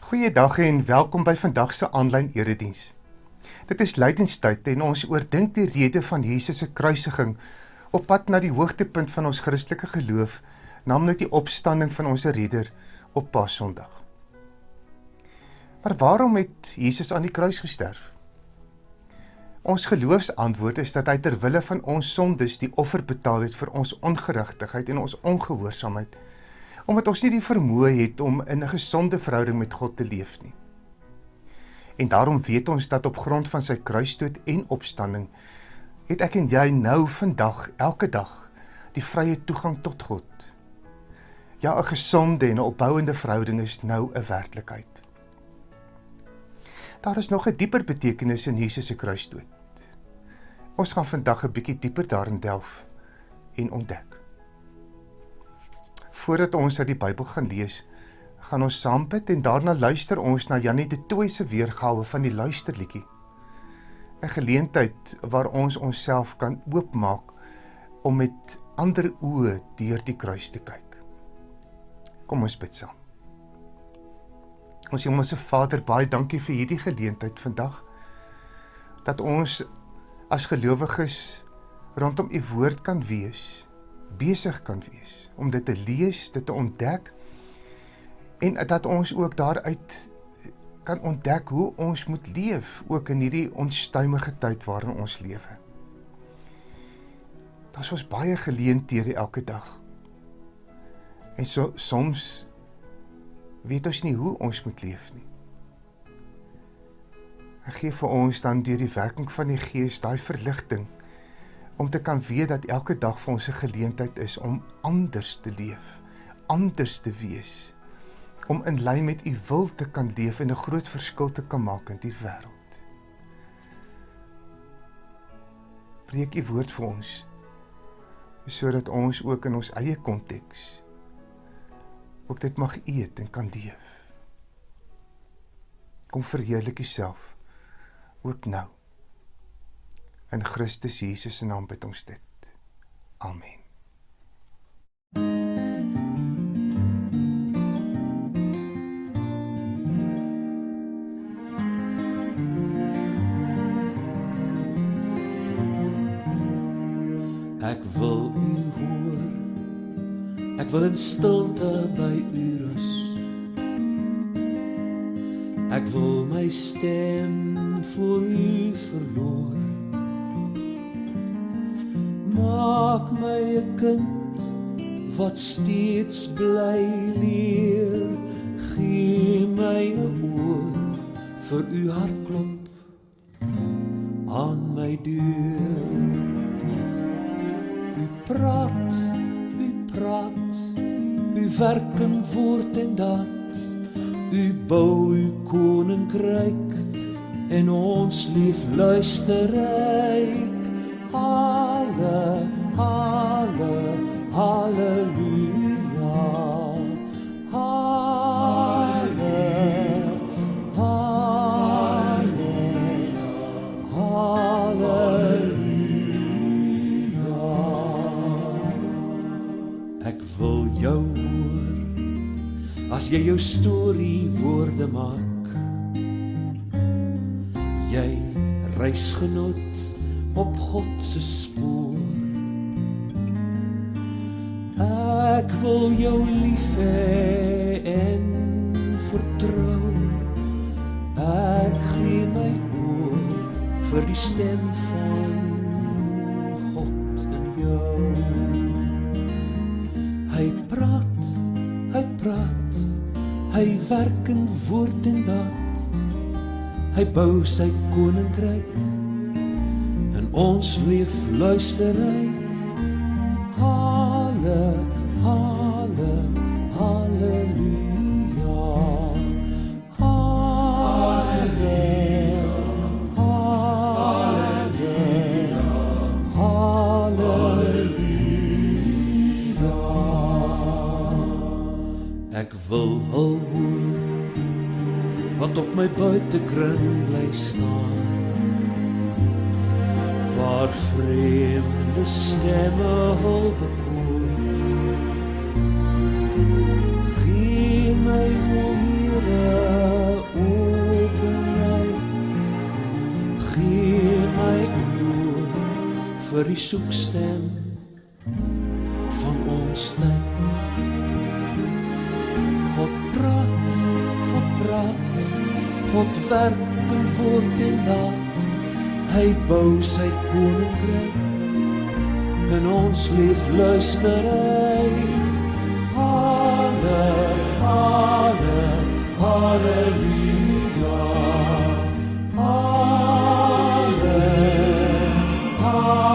Goeiedag en welkom by vandag se aanlyn erediens. Dit is lydenstyd en ons oordink die rede van Jesus se kruisiging op pad na die hoogtepunt van ons Christelike geloof, naamlik die opstanding van ons Redder op Paasondag. Maar waarom het Jesus aan die kruis gesterf? Ons geloofsantwoord is dat hy ter wille van ons sondes die offer betaal het vir ons ongeregtigheid en ons ongehoorsaamheid, omdat ons nie die vermoë het om in 'n gesonde verhouding met God te leef nie. En daarom weet ons dat op grond van sy kruisdood en opstanding, het ek en jy nou vandag, elke dag, die vrye toegang tot God. Ja, 'n gesonde en 'n opbouende verhouding is nou 'n werklikheid. Daar is nog 'n dieper betekenis in Jesus se kruisdood. Ons gaan vandag 'n bietjie dieper daarin delf en ontdek. Voordat ons uit die Bybel gaan lees, gaan ons saam bid en daarna luister ons na Janie de Tooy se weergawe van die luisterliedjie. 'n Geleentheid waar ons onsself kan oopmaak om met ander oë deur die kruis te kyk. Kom ons bid saam. Ons Hemelse Vader, baie dankie vir hierdie geleentheid vandag, dat ons as gelowiges rondom U woord kan wees, besig kan wees, om dit te lees, dit te ontdek, en dat ons ook daaruit kan ontdek hoe ons moet leef, ook in hierdie onstuimige tyd waarin ons lewe. Daar is ons baie geleenthede elke dag, en soms weet ons nie hoe ons moet leef nie. En gee vir ons dan deur die werking van die Gees daai verligting, om te kan weet dat elke dag vir ons 'n geleentheid is om anders te leef, anders te wees, om in lyn met U wil te kan leef en 'n groot verskil te kan maak in die wêreld. Breek U woord vir ons, sodat ons ook in ons eie konteks ook dit mag eet en kan leef. Kom verheerlik Uself, ook nou. In Christus Jesus se naam bid ons dit. Amen. Ek wil U hoor, ek wil in stilte by U rus. Ek wil my stem voor U verloor. Maak my 'n kind wat steeds bly leer. Gee my 'n oor vir U hartklop aan my deur. U praat, U werk in woord en daad. U bou U koninkryk en ons lief luisterryk. Halleluja. Ek wil jou hoor as jy jou storie woorde maak. Jy reisgenoot op God se spoor. Ek wil jou lief hê en vertrou. Ek gee my oor vir die stem van God in jou. Hy praat, hy werk in woord en daad. Hy bou sy koninkryk Ons lief luisterryk, Halle, Halle, Halleluja. Halleluja, Halleluja, Halleluja. Ek wil al hoor wat op my buitekring bly staan, waar vreemde stemme hul bekoor. Gee my o Here openheid, gee my oor vir die soekstem van ons tyd. God praat, God praat, God werk in woord en daad. Hy bou sy koninkryk en ons lief luisterryk. Halle, Halle, Halleluja. Halle, Halle,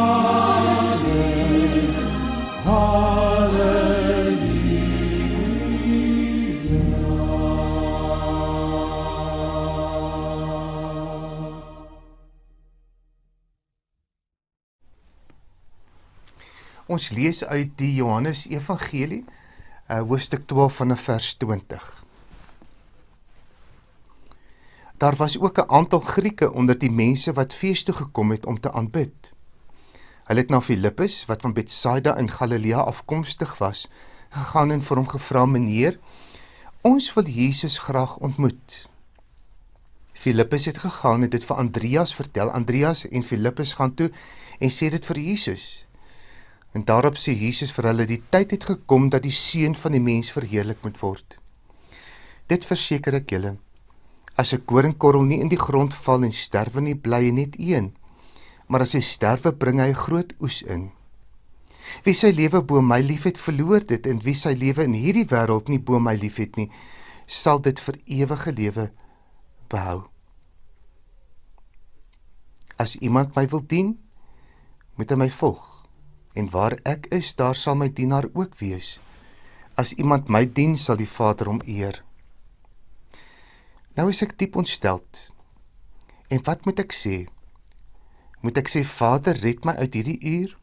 Ons lees uit die Johannes Evangelie, hoofstuk 12 vanaf vers 20. Daar was ook 'n aantal Grieke onder die mense wat fees toe gekom het om te aanbid. Hulle het na Filippus, wat van Betsaida in Galilea afkomstig was, gegaan en vir hom gevra: "Meneer, ons wil Jesus graag ontmoet." Filippus het gegaan en dit vir Andreas vertel. Andreas en Filippus gaan toe en sê dit vir Jesus. En daarop sê Jesus vir hulle: "Die tyd het gekom dat die Seun van die mens verheerlik moet word. Dit verseker ek julle, as 'n koringkorrel nie in die grond val en sterwe nie, bly hy net een, maar as hy sterwe, bring hy 'n groot oes in. Wie sy lewe bo my liefhet, verloor dit, en wie sy lewe in hierdie wêreld nie bo my liefhet nie, sal dit vir ewige lewe behou. As iemand my wil dien, moet hy my volg. En waar ek is, daar sal my dienaar ook wees. As iemand my dien, sal die Vader hom eer." Nou is ek diep ontsteld. En wat moet ek sê? Moet ek sê: "Vader, red my uit hierdie uur"?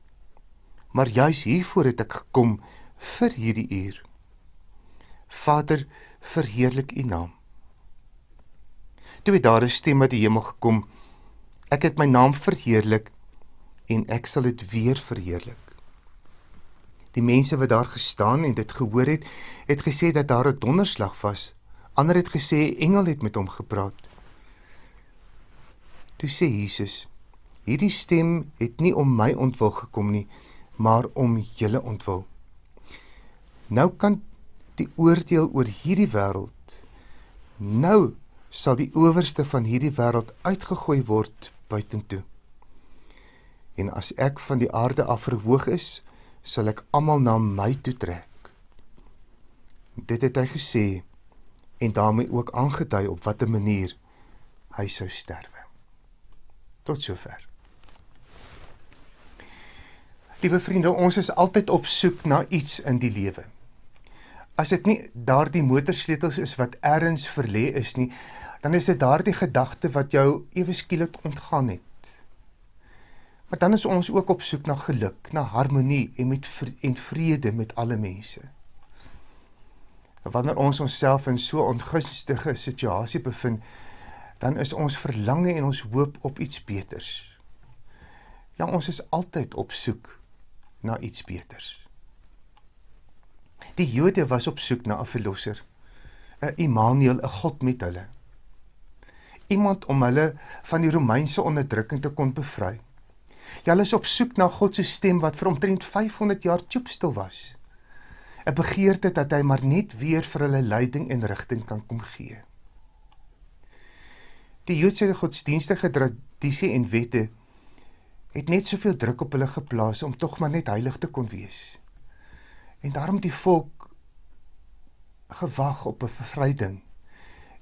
Maar juis hiervoor het ek gekom, vir hierdie uur. Vader, verheerlik u naam. Toe het daar 'n stem uit die hemel gekom: "Ek het my naam verheerlik, en ek sal dit weer verheerlik." Die mense wat daar gestaan en dit gehoor het gesê dat daar 'n donderslag was. Ander het gesê 'n engel het met hom gepraat. Toe sê Jesus: "Hierdie stem het nie om my ontwil gekom nie, maar om julle ontwil. Nou kan die oordeel oor hierdie wêreld, nou sal die owerste van hierdie wêreld uitgegooi word buitentoe. En as ek van die aarde af verhoog is, sal ek almal na my toe trek." Dit het hy gesê en daarmee ook aangedui op watter manier hy sou sterwe. Tot sover. Liewe vriende, ons is altyd op soek na iets in die lewe. As dit nie daardie motorsleutels is wat ergens verlê is nie, dan is dit daardie gedagte wat jou ewe skielik ontgaan het. Maar dan is ons ook op soek na geluk, na harmonie en vrede met alle mense. Wanneer ons onsself in so 'n ongunstige situasie bevind, dan is ons verlange en ons hoop op iets beters. Ja, ons is altyd op soek na iets beters. Die Jode was op soek na 'n verlosser, 'n Immanuel, 'n God met hulle. Iemand om hulle van die Romeinse onderdrukking te kon bevry. Ja, hulle is op soek na God se stem wat vir omtrent 500 jaar stoepstil was. 'n Begeerte dat hy maar net weer vir hulle leiding en rigting kan kom gee. Die Joodse godsdienstige tradisie en wette het net soveel druk op hulle geplaas om tog maar net heilig te kon wees. En daarom die volk gewag op 'n bevryding,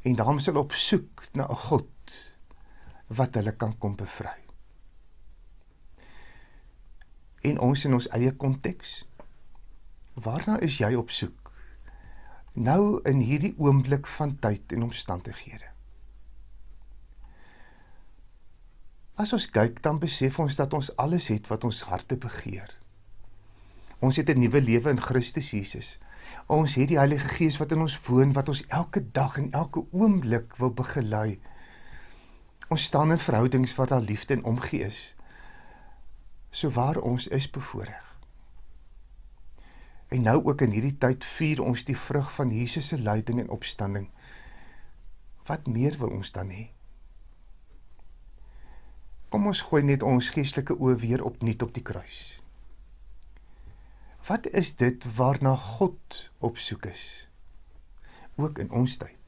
en daarom is hulle op soek na 'n God wat hulle kan kom bevry. en ons in ons eie konteks? Waarna is jy op soek? Nou in hierdie oomblik van tyd en omstandighede. As ons kyk, dan besef ons dat ons alles het wat ons harte begeer. Ons het 'n nuwe lewe in Christus Jesus. Ons het die Heilige Gees wat in ons woon, wat ons elke dag en elke oomblik wil begelei. Ons staan in verhoudings waar daar liefde en omgee is. So waar ons is bevoorreg. En nou ook in hierdie tyd vier ons die vrug van Jesus se lyding en opstanding. Wat meer wil ons dan hê? Kom ons gooi net ons geestelike oë weer opnuut op die kruis. Wat is dit waarna God op soek is? Ook in ons tyd.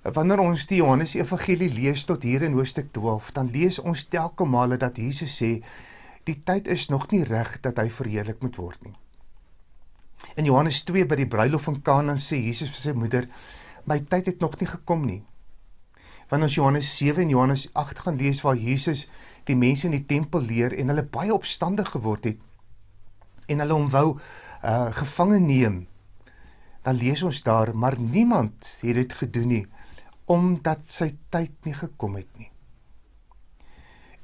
Wanneer ons die Johannes Evangelie lees tot hier in hoofstuk 12, dan lees ons telke male dat Jesus sê, die tyd is nog nie reg dat hy verheerlik moet word nie. In Johannes 2 by die bruilof van Kana sê Jesus vir sy moeder, my tyd het nog nie gekom nie. Wanneer ons Johannes 7 en Johannes 8 gaan lees waar Jesus die mense in die tempel leer en hulle baie opstandig geword het en hulle hom wou gevange neem, dan lees ons daar, maar niemand het dit gedoen nie, omdat sy tyd nie gekom het nie.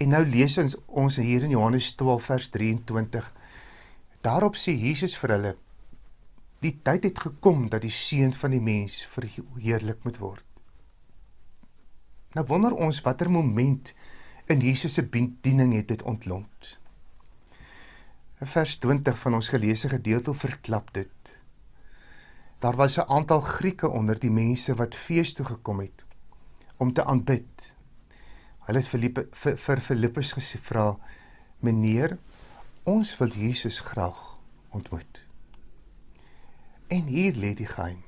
En nou lees ons hier in Johannes 12 vers 23, daarop sê Jesus vir hulle, die tyd het gekom dat die Seun van die mens verheerlik moet word. Nou wonder ons watter moment in Jesus se bediening het dit ontlont. Vers 20 van ons geleesde gedeelte verklap dit. Daar was 'n aantal Grieke onder die mense wat fees toe gekom het om te aanbid. Hulle het vir Filippus gevra, meneer, ons wil Jesus graag ontmoet. En hier lê die geheim.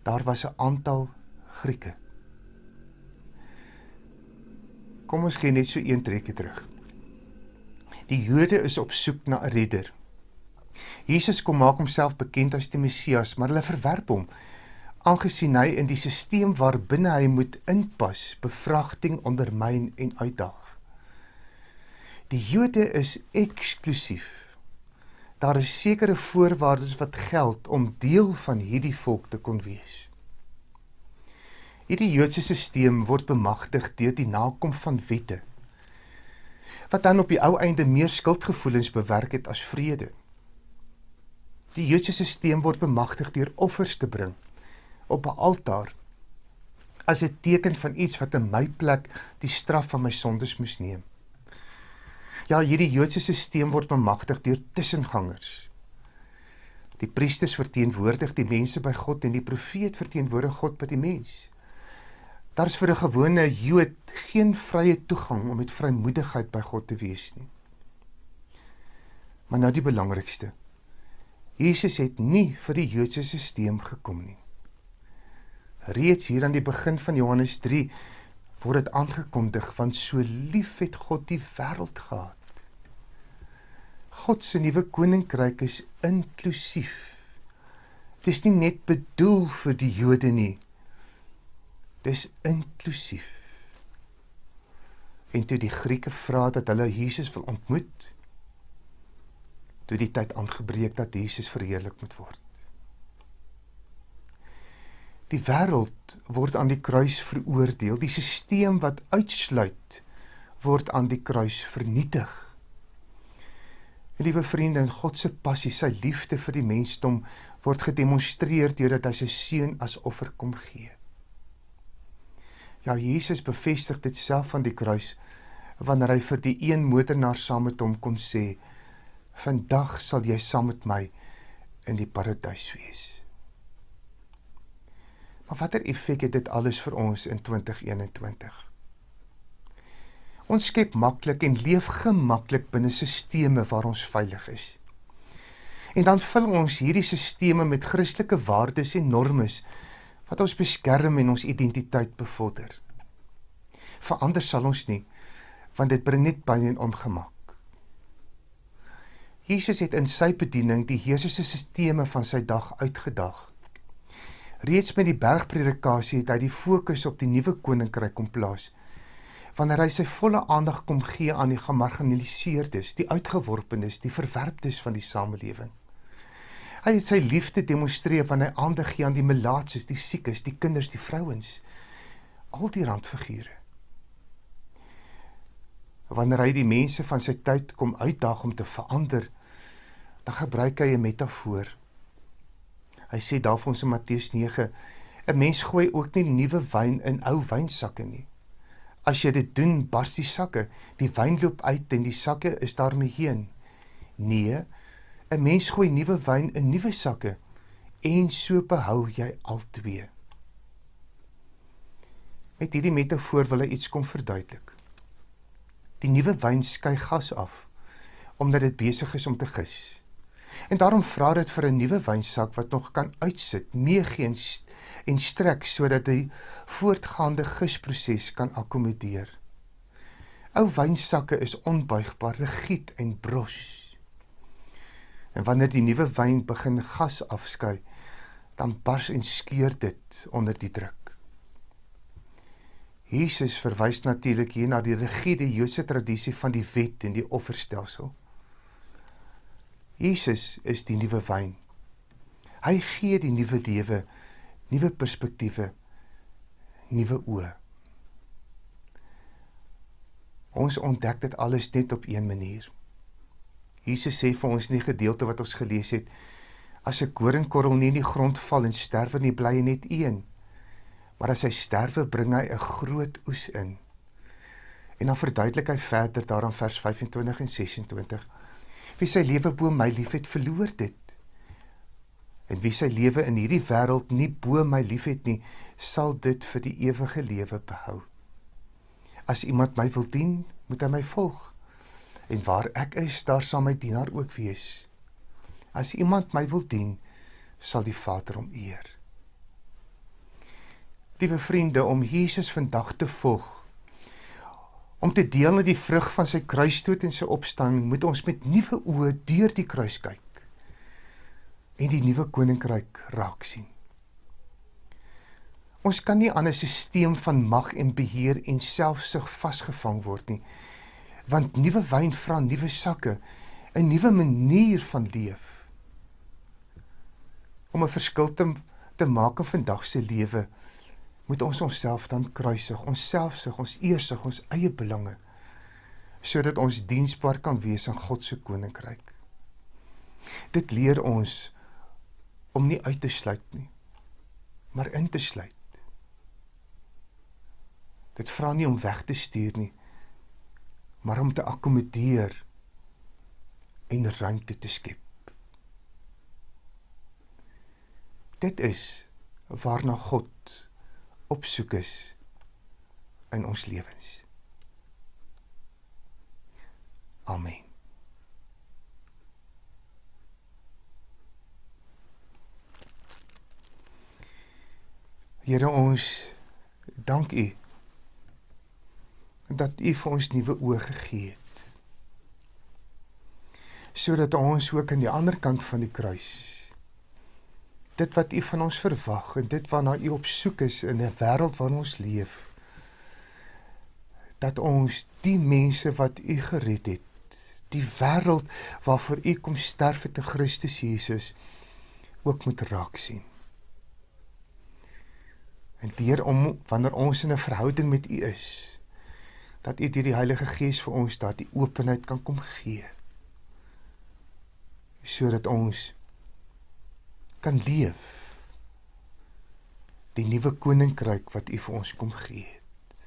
Daar was 'n aantal Grieke. Kom ons gee net so een trekkie terug. Die Jode is op soek na 'n redder. Jesus kom maak homself bekend as die Messias, maar hulle verwerp hom, aangesien hy in die sisteem waarbinne hy moet inpas, bevragting, ondermyn en uitdaag. Die Jode is eksklusief. Daar is sekere voorwaardes wat geld om deel van hierdie volk te kon wees. Hierdie Joodse sisteem word bemagtig deur die nakom van wette, wat dan op die ou einde meer skuldgevoelens bewerk het as vrede. Die Joodse sisteem word bemagtig deur offers te bring op 'n altaar, as 'n teken van iets wat in my plek die straf van my sondes moes neem. Ja, hierdie Joodse sisteem word bemagtig deur tussengangers. Die priesters verteenwoordig die mense by God en die profeet verteenwoordig God by die mens. Daar is vir 'n gewone Jood geen vrye toegang om met vrymoedigheid by God te wees nie. Maar nou die belangrikste. Jesus het nie vir die Joodse sisteem gekom nie. Reeds hier aan die begin van Johannes 3 word dit aangekondig, want so lief het God die wêreld gehad. God se nuwe koninkryk is inklusief. Het is nie net bedoel vir die Jode nie. Dis inklusief. En toe die Grieke vra dat hulle Jesus wil ontmoet, toe die tyd aangebreek dat Jesus verheerlik moet word. Die wêreld word aan die kruis veroordeel, die sisteem wat uitsluit, word aan die kruis vernietig. En liewe vriende, in God se passie, sy liefde vir die mensdom, word gedemonstreer deurdat hy sy seun as offer kom gee. Ja, Jesus bevestig dit self aan die kruis, wanneer hy vir die een moordenaar saam met hom kon sê, vandag sal jy saam met my in die paradys wees. Maar watter effek het dit alles vir ons in 2021? Ons skep maklik en leef gemaklik binne sisteme waar ons veilig is. En dan vul ons hierdie sisteme met Christelike waardes en normes, wat ons beskerm en ons identiteit bevorder. Verander sal ons nie, want dit bring net pyn en ongemak. Jesus het in sy bediening die heersende sisteme van sy dag uitgedag. Reeds met die bergpredikasie het hy die fokus op die nuwe koninkryk kom plaas, wanneer hy sy volle aandag kom gee aan die gemarginaliseerdes, die uitgeworpenes, die verwerptes van die samelewing. Hy het sy liefde demonstreer wanneer hy aandag gee aan die melaatses, die siekes, die kinders, die vrouens, al die randfigure. Wanneer hy die mense van sy tyd kom uitdaag om te verander, dan gebruik hy 'n metafoor. Hy sê daar vir ons in Matteus 9, 'n mens gooi ook nie nuwe wyn in ou wynsakke nie. As jy dit doen, bars die sakke, die wyn loop uit en die sakke is daarmee heen. Nee, 'n mens gooi nuwe wyn in nuwe sakke en so behou jy al twee. Met hierdie metafoor wil hy iets kom verduidelik. Die nuwe wyn skei gas af, omdat dit besig is om te gis. En daarom vra dit vir 'n nuwe wynsak wat nog kan uitsit, meegee en strek, sodat die voortgaande gisproses kan akkommodeer. Ou wynsakke is onbuigbaar, rigied en bros. En wanneer die nuwe wyn begin gas afskei, dan bars en skeur dit onder die druk. Jesus verwys natuurlik hier na die rigiede Joodse tradisie van die wet en die offerstelsel. Jesus is die nuwe wyn. Hy gee die nuwe lewe, nuwe perspektiewe, nuwe oë. Ons ontdek dit alles net op een manier. Jesus sê vir ons in die gedeelte wat ons gelees het, as 'n koringkorrel nie in die grond val en sterwe nie, bly hy net een. Maar as hy sterwe, bring hy 'n groot oes in. En dan verduidelik hy verder daaraan vers 25 en 26. Wie sy lewe bo my liefhet, verloor dit. En wie sy lewe in hierdie wêreld nie bo my liefhet nie, sal dit vir die ewige lewe behou. As iemand my wil dien, moet hy my volg. En waar ek is, daar sal my dienaar ook wees. As iemand my wil dien, sal die Vader hom eer. Liewe vriende, om Jesus vandag te volg, om te deel in die vrug van sy kruisdood en sy opstanding, moet ons met nuwe oë deur die kruis kyk en die nuwe koninkryk raak sien. Ons kan nie aan 'n sisteem van mag en beheer en selfsug vasgevang word nie, want nuwe wyn vra nuwe sakke, 'n nuwe manier van leef. Om 'n verskil te maak in vandag se lewe, moet ons onsself dan kruisig, ons selfsug, ons eersig, ons eie belange, sodat ons diensbaar kan wees in God se koninkryk. Dit leer ons om nie uit te sluit nie, maar in te sluit. Dit vra nie om weg te stuur nie, maar om te akkommodeer en ruimte te skep. Dit is waarna God op soek is in ons lewens. Amen. Here, ons dank U dat U vir ons nuwe oë gegee het, sodat ons ook aan die ander kant van die kruis dit wat U van ons verwag en dit waarna U op soek is in 'n wêreld waarin ons leef, dat ons die mense wat U gered het, die wêreld waarvoor U kom sterf het in Christus Jesus, ook moet raak sien. En leer om, wanneer ons in 'n verhouding met U is, dat U deur die Heilige Gees vir ons daar die openheid kan kom gee, sodat ons kan leef die nuwe koninkryk wat U vir ons kom gee het.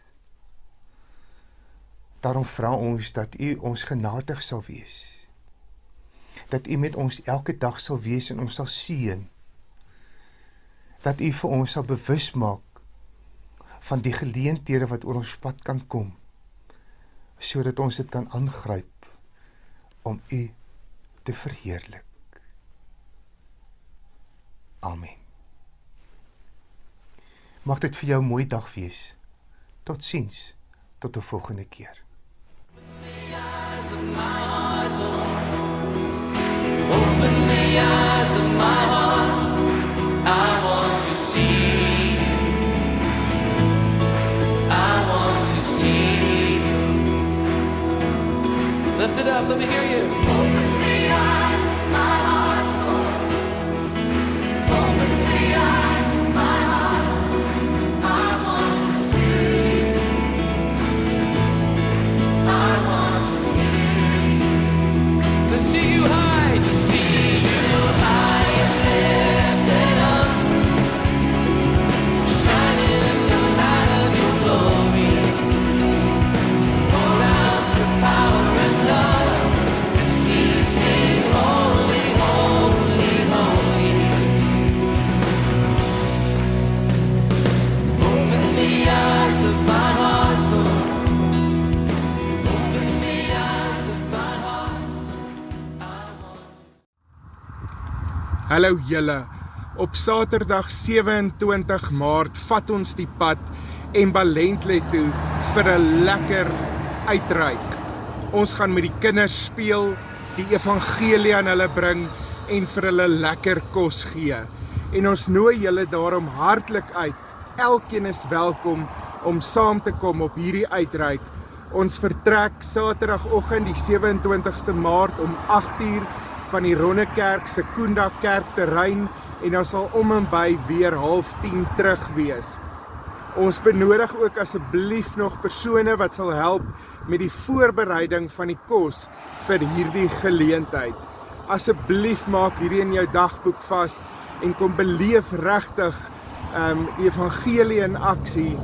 Daarom vra ons dat U ons genadig sal wees, dat U met ons elke dag sal wees en ons sal seën, dat U vir ons sal bewus maak van die geleenthede wat oor ons pad kan kom, sodat ons dit kan aangryp om U te verheerlik. Amen. Mag dit vir jou 'n mooi dag wees. Totsiens, tot 'n volgende keer. Open the eyes of my heart, I want to see you. I want to see you. up, let me hear you. Open the eyes of my heart, Lord. Open the eyes of my heart. I want to see. I want to see. To see you high, to see you high and lifted up, shining in the light of your glory. Pour out your power and love as we sing holy, holy, holy. Open the eyes of my heart, Lord. Open the eyes of my heart. Hallo julle. Op Saterdag 27 Maart vat ons die pad Embalentle toe vir 'n lekker uitreik. Ons gaan met die kinders speel, die evangelie aan hulle bring en vir hulle lekker kos gee. En ons nooi julle daarom hartlik uit. Elkeen is welkom om saam te kom op hierdie uitreik. Ons vertrek Saterdagoggend die 27ste Maart om 8uur van die Ronnekerk se Koenda Kerkterrein en ons sal om en by weer 9:30 terug wees. Ons benodig ook asseblief nog persone wat sal help met die voorbereiding van die kos vir hierdie geleentheid. Asseblief maak hierdie in jou dagboek vas en kom beleef regtig die evangelie in aksie.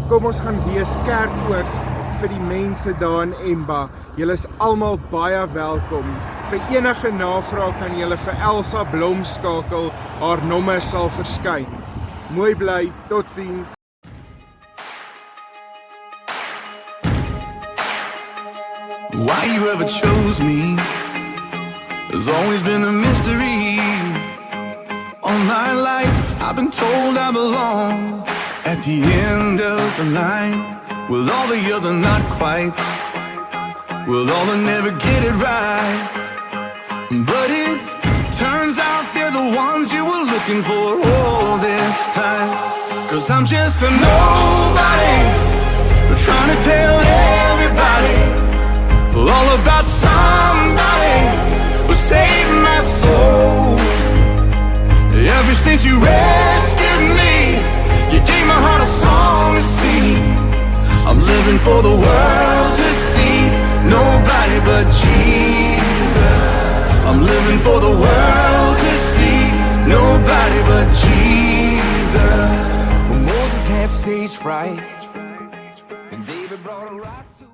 Kom ons gaan wees kerk ook vir die mense daar in Emba. Julle is almal baie welkom. Vir enige navraag kan julle vir Elsa Blom skakel, haar nommer sal verskyn. Mooi bly, totsiens. Why you ever chose me has always been a mystery. All my life I've been told I belong at the end of the line, with all the other not quite, with all the never get it right. But it turns out they're the ones you were looking for all this time. 'Cause I'm just a nobody, trying to tell everybody all about somebody who saved my soul. Ever since you rescued me, you gave my heart a song to sing. I'm living for the world to see, nobody but Jesus. I'm living for the world to see, nobody but Jesus. Well, Moses had stage fright, and David brought a rock to